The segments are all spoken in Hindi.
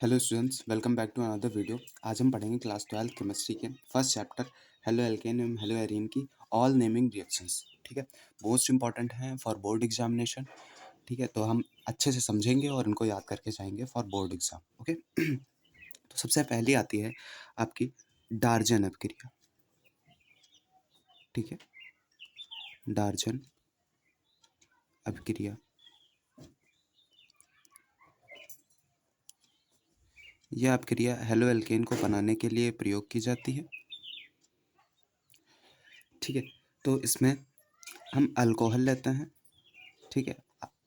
Hello students, welcome back to another video. आज हम पढ़ेंगे क्लास 12 केमिस्ट्री के first chapter haloalkane and haloarene की ऑल नेमिंग रिएक्शंस। ठीक है, मोस्ट इंपॉर्टेंट हैं फॉर बोर्ड एग्जामिनेशन। ठीक है, तो हम अच्छे से समझेंगे और इनको याद करके जाएंगे फॉर बोर्ड एग्जाम। ओके तो सबसे पहली आती है आपकी डार्जन अभिक्रिया। ठीक है, डार्जन अभिक्रिया यह अभिक्रिया हेलो एल्केन को बनाने के लिए प्रयोग की जाती है। ठीक है, तो इसमें हम अल्कोहल लेते हैं। ठीक है,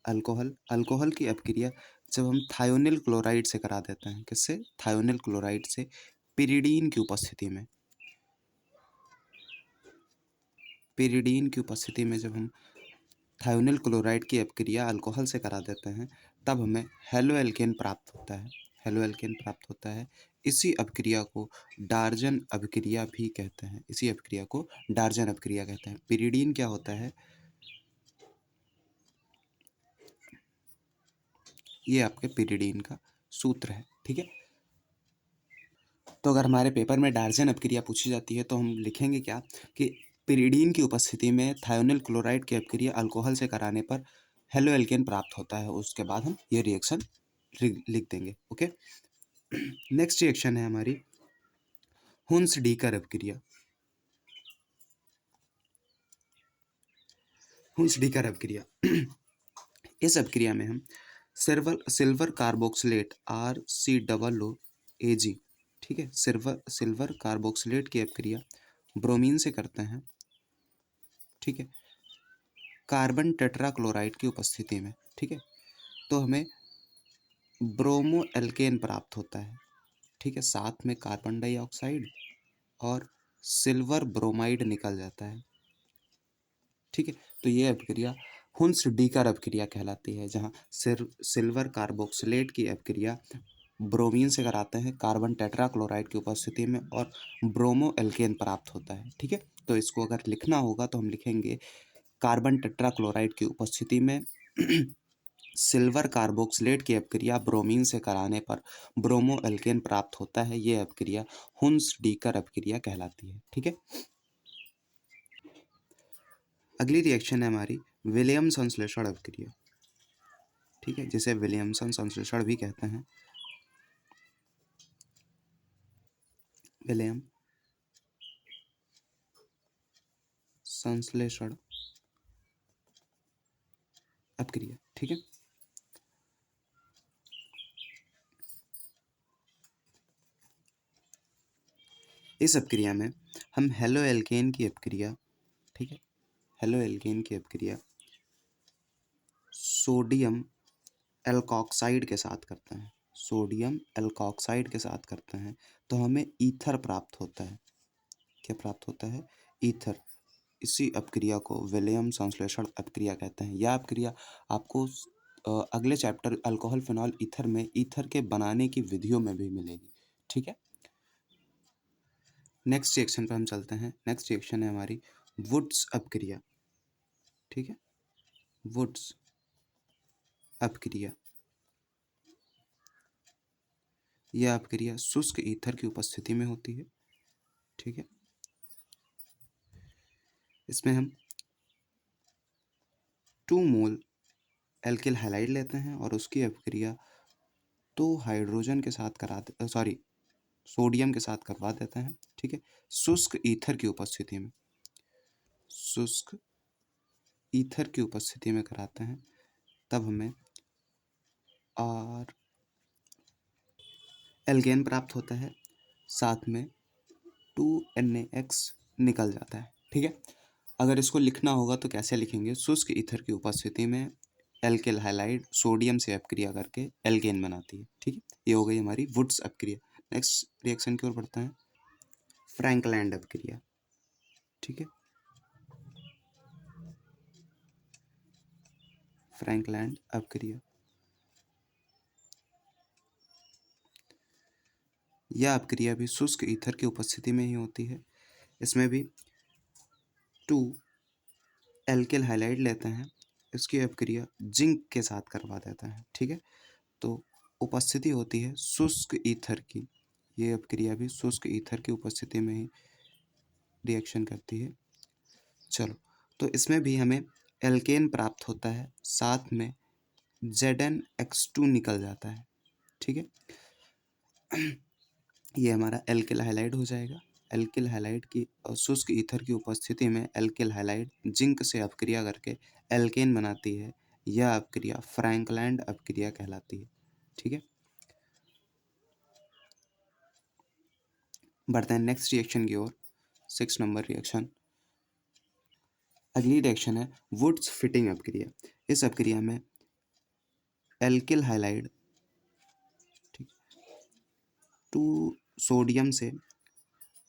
अल्कोहल की अपक्रिया जब हम थायोनिल क्लोराइड से करा देते हैं। किससे? थायोनिल क्लोराइड से पिरिडीन की उपस्थिति में। पिरिडीन की उपस्थिति में जब हम थायोनिल क्लोराइड की अपक्रिया अल्कोहल से करा देते हैं तब हमें हेलो एल्केन प्राप्त होता है। हेलो एल्केन प्राप्त होता है। इसी अपक्रिया को डार्जन अभिक्रिया भी कहते हैं। इसी अपक्रिया को डार्जन अभिक्रिया कहते हैं। पिरिडीन क्या होता है? ये आपके पिरिडीन का सूत्र है। ठीक है, तो अगर हमारे पेपर में डार्जन अपक्रिया पूछी जाती है तो हम लिखेंगे क्या कि पिरिडीन की उपस्थिति में थायोनिल क्लोराइड की अपक्रिया अल्कोहल से कराने पर हेलो एल्केन प्राप्त होता है। उसके बाद हम ये रिएक्शन लिख देंगे। ओके, नेक्स्ट रिएक्शन है हमारी हुंस डीकर अपक्रिया। हुंस डीकर अपक्रिया इस अपक्रिया में हम सिल्वर कार्बोक्सिलेट RCOO ठीक है, सिल्वर कार्बोक्सिलेट की अपक्रिया ब्रोमीन से करते हैं। ठीक है, कार्बन टेट्राक्लोराइड की उपस्थिति में। ठीक है, तो हमें ब्रोमो एल्केन प्राप्त होता है। ठीक है, साथ में कार्बन डाइऑक्साइड और सिल्वर ब्रोमाइड निकल जाता है। ठीक है, तो ये अपक्रिया हुंस डीकर अपक्रिया कहलाती है, जहाँ सिल्वर कार्बोक्सिलेट की अपक्रिया ब्रोमीन से कराते हैं कार्बन टेट्राक्लोराइड की उपस्थिति में और ब्रोमो एल्केन प्राप्त होता है। ठीक है, तो इसको अगर लिखना होगा तो हम लिखेंगे कार्बन टेट्राक्लोराइड की उपस्थिति में सिल्वर कार्बोक्सिलेट की अपक्रिया ब्रोमीन से कराने पर ब्रोमो एल्केन प्राप्त होता है। ये अपक्रिया हुंस डीकर अपक्रिया कहलाती है। ठीक है, अगली रिएक्शन है हमारी विलियम संश्लेषण अपक्रिया। ठीक है, जिसे विलियमसन संश्लेषण भी कहते हैं। विलियम संश्लेषण अपक्रिया। ठीक है, इस अपक्रिया में हम हेलो एल्केन की अपक्रिया, ठीक है, हेलो एल्केन की अपक्रिया सोडियम एल्कोक्साइड के साथ करते हैं। सोडियम एल्कोक्साइड के साथ करते हैं तो हमें ईथर प्राप्त होता है। क्या प्राप्त होता है? ईथर। इसी अपक्रिया को विलियम संश्लेषण अपक्रिया कहते हैं। यह अपक्रिया आपको अगले चैप्टर अल्कोहल फिनॉल ईथर में ईथर के बनाने की विधियों में भी मिलेगी। ठीक है, नेक्स्ट रिएक्शन पर हम चलते हैं। नेक्स्ट रिएक्शन है हमारी वुड्स अपक्रिया। ठीक है, वुड्स अपक्रिया यह अपक्रिया शुष्क ईथर की उपस्थिति में होती है। ठीक है, इसमें हम 2 मोल एल्किल हैलाइड लेते हैं और उसकी अपक्रिया 2 हाइड्रोजन के साथ सोडियम के साथ करवा देते हैं। ठीक है, शुष्क ईथर की उपस्थिति में, शुष्क ईथर की उपस्थिति में कराते हैं तब हमें और एल्केन प्राप्त होता है, साथ में 2NaX निकल जाता है। ठीक है, अगर इसको लिखना होगा तो कैसे लिखेंगे? शुष्क ईथर की उपस्थिति में एल्किल हैलाइड सोडियम से अपक्रिया करके एल्केन बनाती है। ठीक है, ये हो गई हमारी वुड्स अपक्रिया। नेक्स्ट रिएक्शन की ओर बढ़ते हैं, फ्रैंकलैंड अपक्रिया। ठीक है, फ्रैंकलैंड अपक्रिया यह अपक्रिया भी शुष्क ईथर की उपस्थिति में ही होती है। इसमें भी 2 एल्किल हैलाइड लेते हैं, इसकी अपक्रिया जिंक के साथ करवा देता है। ठीक है, तो उपस्थिति होती है शुष्क ईथर की, ये अपक्रिया भी शुष्क ईथर की उपस्थिति में ही रिएक्शन करती है। चलो, तो इसमें भी हमें एल्केन प्राप्त होता है, साथ में ZnX2 निकल जाता है। ठीक है, ये हमारा एल्किल हैलाइड हो जाएगा। एल्किल हैलाइड की शुष्क ईथर की उपस्थिति में एल्किल हैलाइड जिंक से अपक्रिया करके एल्केन बनाती है। यह अपक्रिया फ्रैंकलैंड अपक्रिया कहलाती है। ठीक है, बढ़ते हैं नेक्स्ट रिएक्शन की ओर। 6 नंबर रिएक्शन, अगली रिएक्शन है वुड्स फिटिंग अपक्रिया। इस अपक्रिया में एल्किल हैलाइड 2 सोडियम से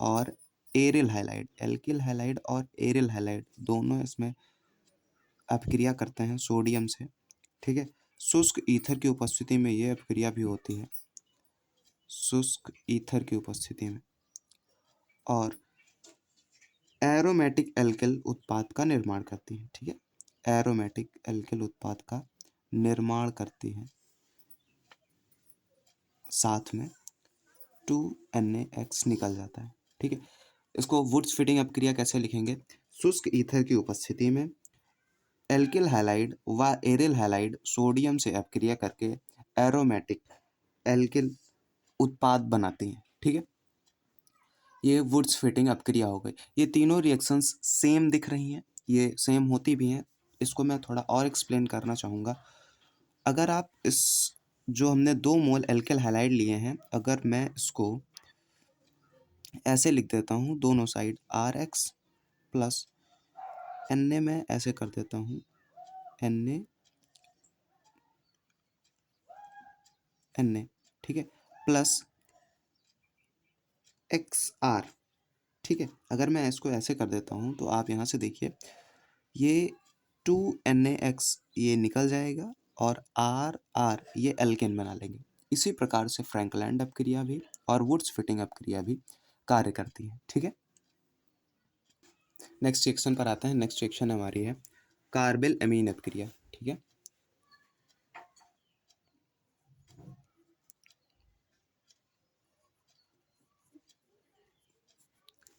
और एरिल हैलाइड, एल्किल हैलाइड और एरिल हैलाइड दोनों इसमें अपक्रिया करते हैं सोडियम से। ठीक है, शुष्क ईथर की उपस्थिति में यह अपक्रिया भी होती है, शुष्क ईथर की उपस्थिति में, और एरोमेटिक एल्किल उत्पाद का निर्माण करती है। ठीक है, एरोमेटिक एल्किल उत्पाद का निर्माण करती है, साथ में 2NaX निकल जाता है। ठीक है, इसको वुड्स फिटिंग अपक्रिया कैसे लिखेंगे? शुष्क ईथर की उपस्थिति में एल्किल हैलाइड व एरिल हैलाइड सोडियम से अपक्रिया करके एरोमेटिक एल्किल उत्पाद बनाती हैं। ठीक है, ये वुड्स फिटिंग अपक्रिया हो गई। ये तीनों रिएक्शंस सेम दिख रही हैं, ये सेम होती भी हैं। इसको मैं थोड़ा और एक्सप्लेन करना चाहूँगा। अगर आप इस जो हमने 2 मोल एल्किल हैलाइड लिए हैं, अगर मैं इसको ऐसे लिख देता हूँ दोनों साइड RX प्लस Na, मैं ऐसे कर देता हूँ Na, ठीक है, प्लस XR। ठीक है, अगर मैं इसको ऐसे कर देता हूँ तो आप यहाँ से देखिए, ये 2NaX ये निकल जाएगा और RR ये एल्केन बना लेंगे। इसी प्रकार से फ्रैंकलैंड अपक्रिया भी और वुड्स फिटिंग अपक्रिया भी कार्य करती है। ठीक है, नेक्स्ट रिएक्शन पर आते हैं। नेक्स्ट रिएक्शन हमारी है कार्बिल अमीन अपक्रिया। ठीक है,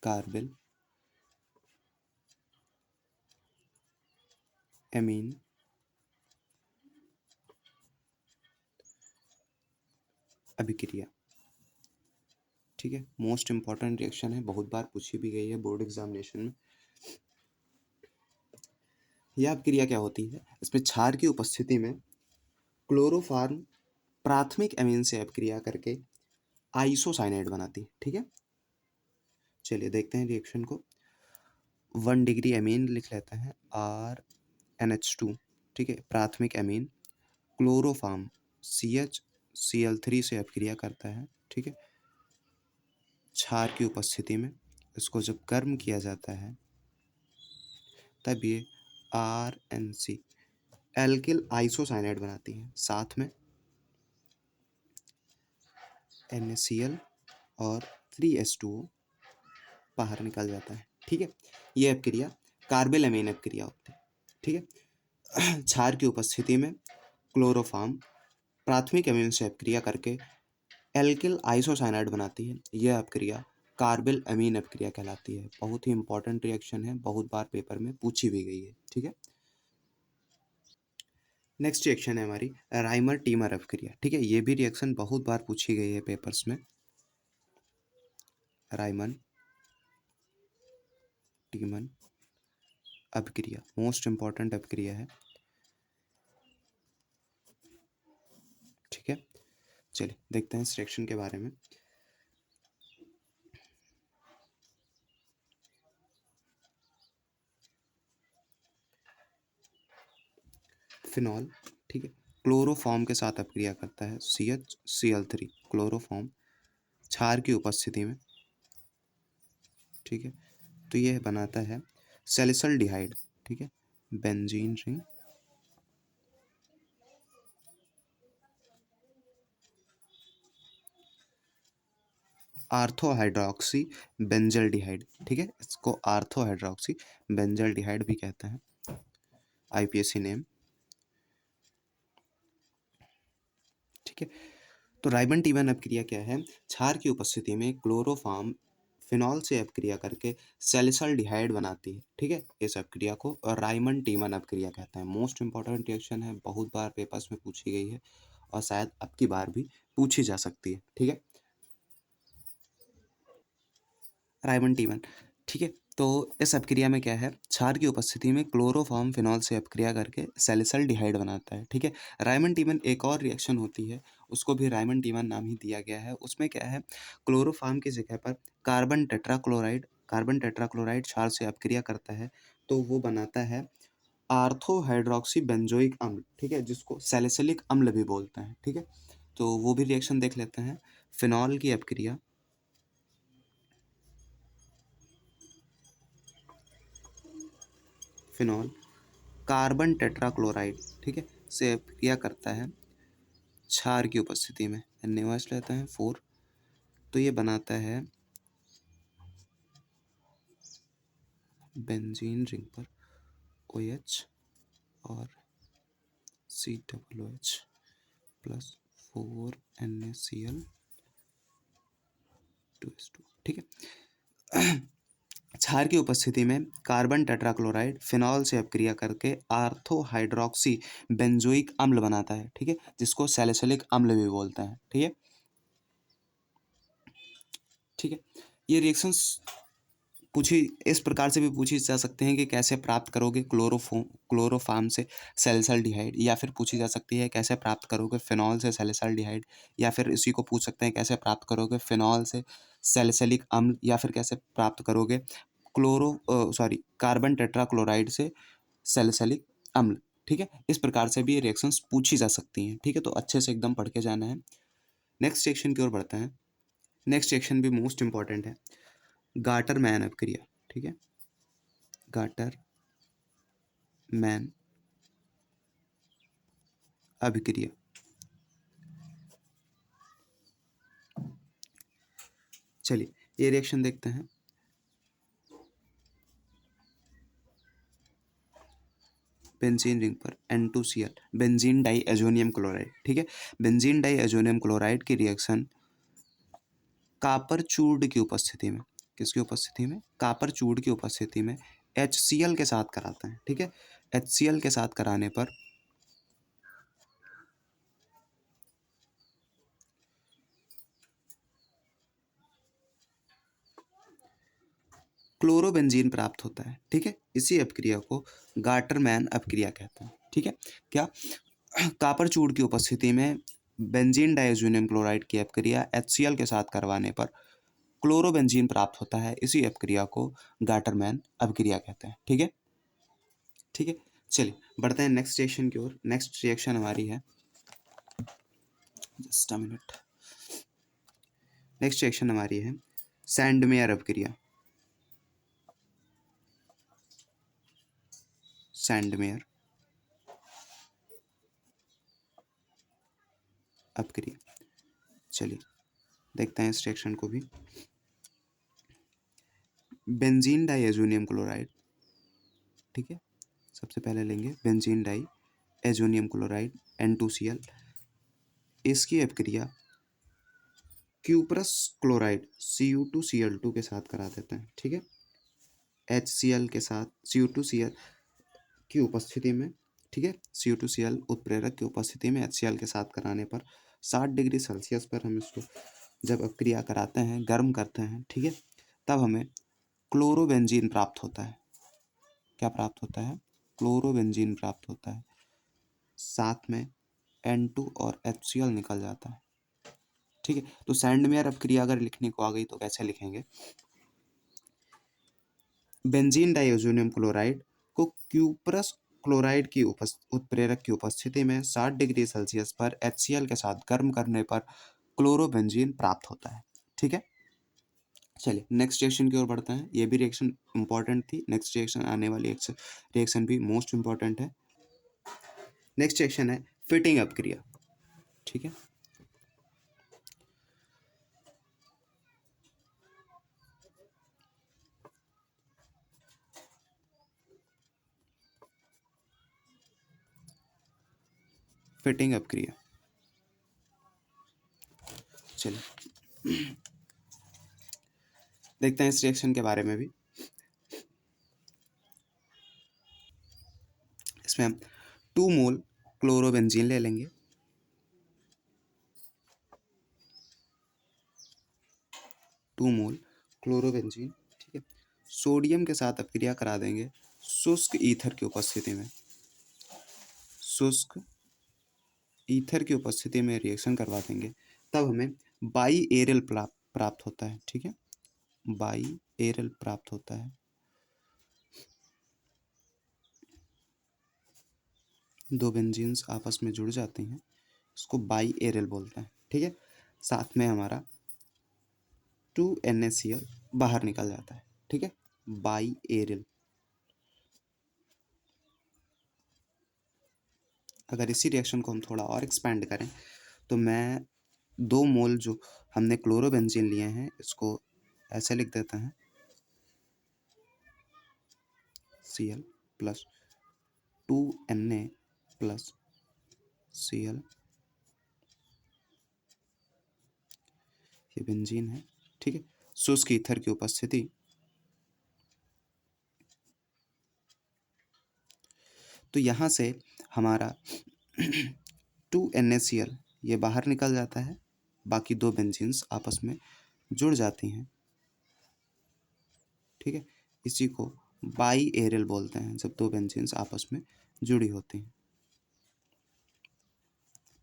कार्बिल अमीन अभिक्रिया। ठीक है, मोस्ट इंपॉर्टेंट रिएक्शन है, बहुत बार पूछी भी गई है बोर्ड एग्जामिनेशन में। यह अपक्रिया क्या होती है? इसमें क्षार की उपस्थिति में क्लोरोफॉर्म प्राथमिक अमीन से अपक्रिया करके आइसोसाइनाइड बनाती है। ठीक है, चलिए देखते हैं रिएक्शन को। 1 डिग्री अमीन लिख लेते हैं RnH2। ठीक है, प्राथमिक अमीन क्लोरोफॉर्म CHCl3 से अपक्रिया करता है। ठीक है, क्षार की उपस्थिति में इसको जब गर्म किया जाता है तब ये RnC एल्किल आइसोसाइनाइड बनाती है, साथ में NaCl और 3H2O बाहर निकल जाता है। ठीक है, ये अपक्रिया कार्बिल अमीन अपक्रिया होती है। ठीक है, क्षार की उपस्थिति में क्लोरोफॉर्म प्राथमिक अमीन से अपक्रिया करके एल्किल आइसोसाइनाइड बनाती है। यह अपक्रिया कार्बिल अमीन अपक्रिया कहलाती है। बहुत ही इंपॉर्टेंट रिएक्शन है, बहुत बार पेपर में पूछी भी गई है। ठीक है, नेक्स्ट रिएक्शन है हमारी राइमर टीमर अपक्रिया। ठीक है, ये भी रिएक्शन बहुत बार पूछी गई है पेपर्स में। राइमन टीमन अपक्रिया मोस्ट इंपॉर्टेंट अपक्रिया है। ठीक है, चलिए देखते हैं इस रिएक्शन के बारे में। फिनॉल, ठीक है, क्लोरोफॉर्म के साथ अपक्रिया करता है CHCl3 क्लोरोफॉर्म क्षार की उपस्थिति में। ठीक है, तो यह बनाता है सैलिसल्डिहाइड। ठीक है, बेंजीन रिंग आर्थोहाइड्रोक्सी बेंजल्डिहाइड। ठीक है, इसको आर्थोहाइड्रोक्सी बेंजल्डिहाइड भी कहते हैं, IPSC नेम। ठीक है, तो राइबन टी1 अपक्रिया क्या है? क्षार की उपस्थिति में क्लोरोफॉर्म फिनॉल से अपक्रिया करके सैलिसल्डिहाइड बनाती है, ठीक है। इस अपक्रिया को राइमन टी1 अपक्रिया कहते हैं। मोस्ट इंपॉर्टेंट रिएक्शन है, बहुत बार पेपर्स में पूछी गई है और शायद अब की बार भी पूछी जा सकती है, ठीक है। राइमन टी1, ठीक है। तो इस अपक्रिया में क्या है? क्षार की उपस्थिति में क्लोरोफॉर्म फिनॉल से अपक्रिया करके सैलिसल्डिहाइड बनाता है, ठीक है। राइमन टी1 एक और रिएक्शन होती है, उसको भी राइमन टी1 नाम ही दिया गया है। उसमें क्या है? क्लोरोफॉर्म की जगह पर कार्बन टेट्राक्लोराइड क्षार से अपक्रिया करता है, तो वो बनाता है आर्थो हाइड्रोक्सी बेंजोइक अम्ल, ठीक है, जिसको सैलिसिलिक अम्ल भी बोलते हैं, ठीक है। तो वो भी रिएक्शन देख लेते हैं। फिनॉल की अपक्रिया, फिनॉल कार्बन टेट्राक्लोराइड, ठीक है, से अपक्रिया करता है क्षार की उपस्थिति में। NaOH लेते हैं 4, तो ये बनाता है बेंजीन रिंग पर OH और COOH प्लस 4NaCl 2S2, ठीक है। क्षार की उपस्थिति में कार्बन टेट्राक्लोराइड फिनॉल से अपक्रिया करके आर्थो हाइड्रोक्सी बेंजोइक अम्ल बनाता है, ठीक है, जिसको सैलिसिलिक अम्ल भी बोलते हैं, ठीक है। ठीक है, ये रिएक्शंस पूछी इस प्रकार से भी पूछी जा सकते हैं कि कैसे प्राप्त करोगे क्लोरोफॉर्म से सैलिसल्डिहाइड, या फिर पूछी जा सकती है कैसे प्राप्त करोगे फिनॉल से सैलिसल्डिहाइड, या फिर इसी को पूछ सकते हैं कैसे प्राप्त करोगे फिनॉल से सैलिसिलिक अम्ल, या फिर कैसे प्राप्त करोगे कार्बन टेट्राक्लोराइड से सैलिसिलिक अम्ल, ठीक है। इस प्रकार से भी ये रिएक्शंस पूछी जा सकती हैं, ठीक है। तो अच्छे से एकदम पढ़ के जाना है। नेक्स्ट सेक्शन की ओर बढ़ते हैं। नेक्स्ट सेक्शन भी मोस्ट इंपॉर्टेंट है, गाटर मैन अपक्रिया, ठीक है। गाटर मैन अभिक्रिया, चलिए ये रिएक्शन देखते हैं। बेंजीन रिंग पर N2Cl, benzene die azonium chloride, ठीक है। बेंजीन डाई एजोनियम क्लोराइड की रिएक्शन कापर चूर्ण की उपस्थिति में, किसकी उपस्थिति में? कापर चूर्ण की उपस्थिति में HCl के साथ कराते हैं, ठीक है। HCl के साथ कराने पर क्लोरोबेंजीन प्राप्त होता है, ठीक है। इसी अपक्रिया को गाटरमैन अपक्रिया कहते हैं, ठीक है। क्या? कापर चूर्ण की उपस्थिति में बेंजीन डाइअज़ोनियम क्लोराइड की अपक्रिया HCl के साथ करवाने पर क्लोरोबेंजीन प्राप्त होता है। इसी अपक्रिया को गाटरमैन अपक्रिया कहते हैं, ठीक है। ठीक है, चलिए बढ़ते हैं नेक्स्ट रिएक्शन की ओर। नेक्स्ट रिएक्शन हमारी है, just a minute. Next reaction हमारी है सैंडमेयर अपक्रिया, सैंडमेयर अपक्रिया। चलिए देखते हैं इस रिएक्शन को भी। बेंजीन डाइअज़ोनियम क्लोराइड, ठीक है, सबसे पहले लेंगे benzene die azonium chloride N2Cl, इसकी अपक्रिया क्यूप्रस क्लोराइड Cu2Cl2 के साथ करा देते हैं, ठीक है। HCl के साथ Cu2Cl की उपस्थिति में, ठीक है, Cu2Cl उत्प्रेरक की उपस्थिति में HCl के साथ कराने पर 60 डिग्री सेल्सियस पर हम इसको जब अपक्रिया कराते हैं, गर्म करते हैं, ठीक है, तब हमें क्लोरोबेंजीन प्राप्त होता है। क्या प्राप्त होता है? क्लोरोबेंजीन प्राप्त होता है। साथ में N2 और HCl निकल जाता है, ठीक है। तो सैंडमेयर अपक्रिया अगर लिखने को आ गई तो कैसे लिखेंगे? बेंजीन डाइअज़ोनियम क्लोराइड को क्यूप्रस क्लोराइड की उत्प्रेरक की उपस्थिति में 60 डिग्री सेल्सियस पर HCl के साथ गर्म करने पर क्लोरोबेंजीन प्राप्त होता है, ठीक है। चलिए नेक्स्ट रिएक्शन की ओर बढ़ते हैं। ये भी रिएक्शन इंपॉर्टेंट थी, नेक्स्ट रिएक्शन आने वाली रिएक्शन भी मोस्ट इंपॉर्टेंट है। नेक्स्ट रिएक्शन है फिटिंग अपक्रिया, ठीक है। फिटिंग अपक्रिया, चलिए देखते हैं इस रिएक्शन के बारे में भी। इसमें हम 2 मोल क्लोरोबेंजीन ले लेंगे, 2 मोल क्लोरोबेंजीन, ठीक है। सोडियम के साथ अपक्रिया करा देंगे शुष्क ईथर की उपस्थिति में, शुष्क ईथर की उपस्थिति में रिएक्शन करवा देंगे, तब हमें बाई एरल प्राप्त होता है, ठीक है, बाई एरल प्राप्त होता है। दो बेंजीन्स आपस में जुड़ जाते हैं, इसको बाई एरल बोलते हैं, ठीक है। साथ में हमारा 2NaCl बाहर निकल जाता है, ठीक है, बाई एरल। अगर इसी रिएक्शन को हम थोड़ा और एक्सपेंड करें तो मैं 2 मोल जो हमने क्लोरोबेंजीन लिए हैं इसको ऐसे लिख देते हैं, Cl plus 2Na plus Cl, ये बेंजीन है, ठीक है। शुष्क ईथर की उपस्थिति, तो यहाँ से हमारा 2NaCl ये बाहर निकल जाता है, बाकी 2 बेंजीन्स आपस में जुड़ जाती हैं, ठीक है। इसी को बाई एरल बोलते हैं, जब 2 बेंजीन्स आपस में जुड़ी होती हैं,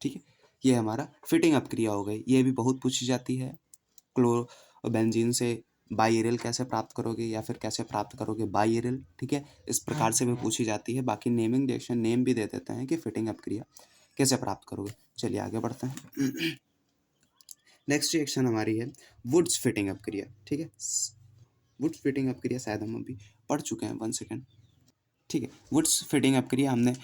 ठीक है। ये हमारा फिटिंग अपक्रिया हो गई, ये भी बहुत पूछी जाती है। क्लोरो बेंजीन से बाई एरल कैसे प्राप्त करोगे या फिर कैसे प्राप्त करोगे बाई एरल, ठीक है, इस प्रकार से भी पूछी जाती है। बाकी नेमिंग रिएक्शन नेम भी दे देते हैं कि फिटिंग अपक्रिया कैसे प्राप्त करोगे। चलिए आगे बढ़ते हैं। नेक्स्ट रिएक्शन हमारी है वुड्स फिटिंग अपक्रिया, ठीक है। वुड्स फिटिंग अपक्रिया शायद हम अभी पढ़ चुके हैं, 1 सेकेंड, ठीक है। वुड्स फिटिंग अपक्रिया हमने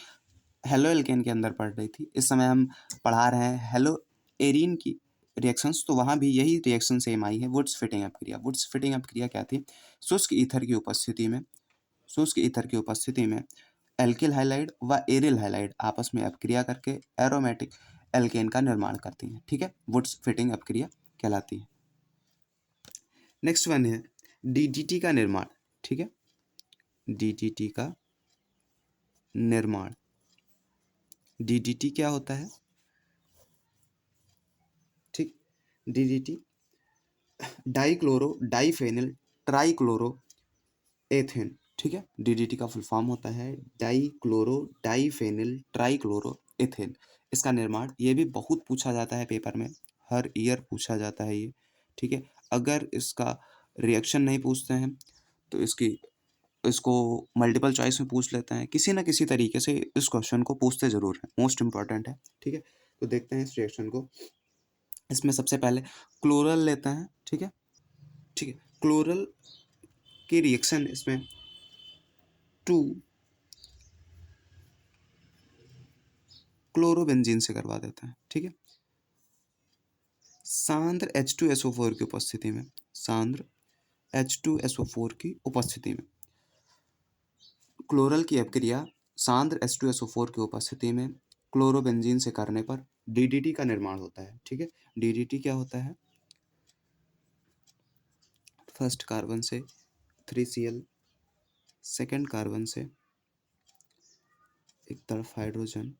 हेलो एल्केन के अंदर पढ़ रही थी, इस समय हम पढ़ा रहे हैं हेलो एरीन की रिएक्शंस, तो वहाँ भी यही रिएक्शन सेम आई है, वुड्स फिटिंग अपक्रिया। वुड्स फिटिंग अपक्रिया क्या थी, शुष्क ईथर की उपस्थिति में, शुष्क ईथर की उपस्थिति में एल्किल हाइलाइड व एरिल हाइलाइड आपस में अपक्रिया करके एरोमेटिक एल्केन का निर्माण करती हैं, ठीक है, वुड्स फिटिंग अपक्रिया कहलाती है। नेक्स्ट वन है डीडीटी का निर्माण, ठीक है, डीडीटी का निर्माण। डीडीटी क्या होता है, ठीक, DDT dichloro diphenyl trichloro ethane, ठीक है। डीडीटी का फुल फॉर्म होता है डाइक्लोरो डाइफेनिल ट्राइक्लोरो एथेन। इसका निर्माण ये भी बहुत पूछा जाता है पेपर में, हर ईयर पूछा जाता है ये, ठीक है। अगर इसका रिएक्शन नहीं पूछते हैं तो इसको मल्टीपल चॉइस में पूछ लेते हैं, किसी ना किसी तरीके से इस क्वेश्चन को पूछते जरूर हैं, मोस्ट इंपॉर्टेंट है, ठीक है। तो देखते हैं इस रिएक्शन को। इसमें सबसे पहले क्लोरल लेते हैं, ठीक है, ठीक है। क्लोरल की रिएक्शन इसमें 2 क्लोरोबेंजीन से करवा देते हैं, ठीक है। सांद्र H2SO4 की उपस्थिति में, सांद्र H2SO4 की उपस्थिति में क्लोरल की अपक्रिया सांद्र H2SO4 की उपस्थिति में क्लोरोबेंजीन से करने पर डीडीटी का निर्माण होता है, ठीक है। डीडीटी क्या होता है, फर्स्ट कार्बन से 3Cl, सेकेंड कार्बन से एक तरफ हाइड्रोजन,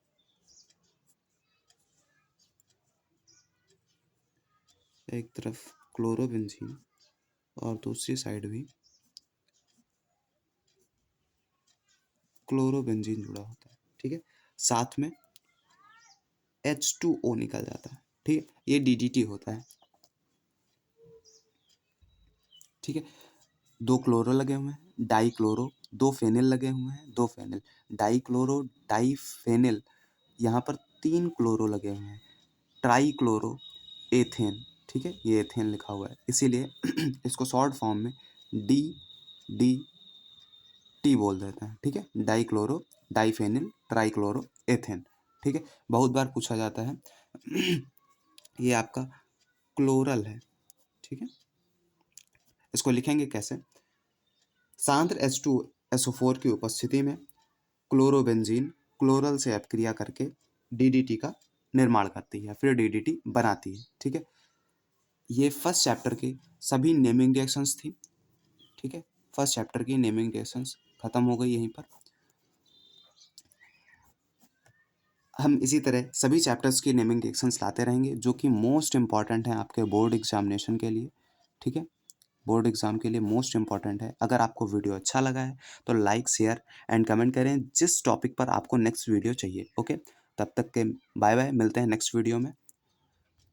एक तरफ क्लोरोबेंजीन और दूसरी साइड भी क्लोरोबेंजीन जुड़ा होता है, ठीक है। साथ में H2O निकल जाता है, ठीक है, ये डीडीटी होता है, ठीक है। 2 क्लोरो लगे हुए हैं, डाई क्लोरो, 2 फेनिल लगे हुए हैं, 2 phenyl, dichloro diphenyl, यहाँ पर 3 क्लोरो लगे हुए हैं, ट्राई क्लोरो एथेन, ठीक है, ये एथेन लिखा हुआ है, इसीलिए इसको शॉर्ट फॉर्म में डी डी टी बोल देते हैं, ठीक है, die chloro diphenyl try chloro ethane, ठीक है, बहुत बार पूछा जाता है। ये आपका क्लोरल है, ठीक है। इसको लिखेंगे कैसे, सांद्र H2SO4 की उपस्थिति में क्लोरोबेंजीन क्लोरल से अपक्रिया करके डीडीटी का निर्माण करती है, फिर डीडीटी बनाती है, ठीक है। ये फर्स्ट चैप्टर के सभी नेमिंग रिएक्शंस थी। ठीक है, फर्स्ट चैप्टर की नेमिंग रिएक्शंस खत्म हो गई यहीं पर। हम इसी तरह सभी चैप्टर्स की नेमिंग रिएक्शंस लाते रहेंगे जो कि मोस्ट इंपॉर्टेंट हैं आपके बोर्ड एग्जामिनेशन के लिए। ठीक है, बोर्ड एग्जाम के लिए मोस्ट इंपॉर्टेंट है। अगर आपको वीडियो अच्छा लगा है तो लाइक, शेयर एंड कमेंट करें जिस टॉपिक पर आपको नेक्स्ट वीडियो चाहिए। ओके, तब तक के बाय बाय, मिलते हैं नेक्स्ट वीडियो में।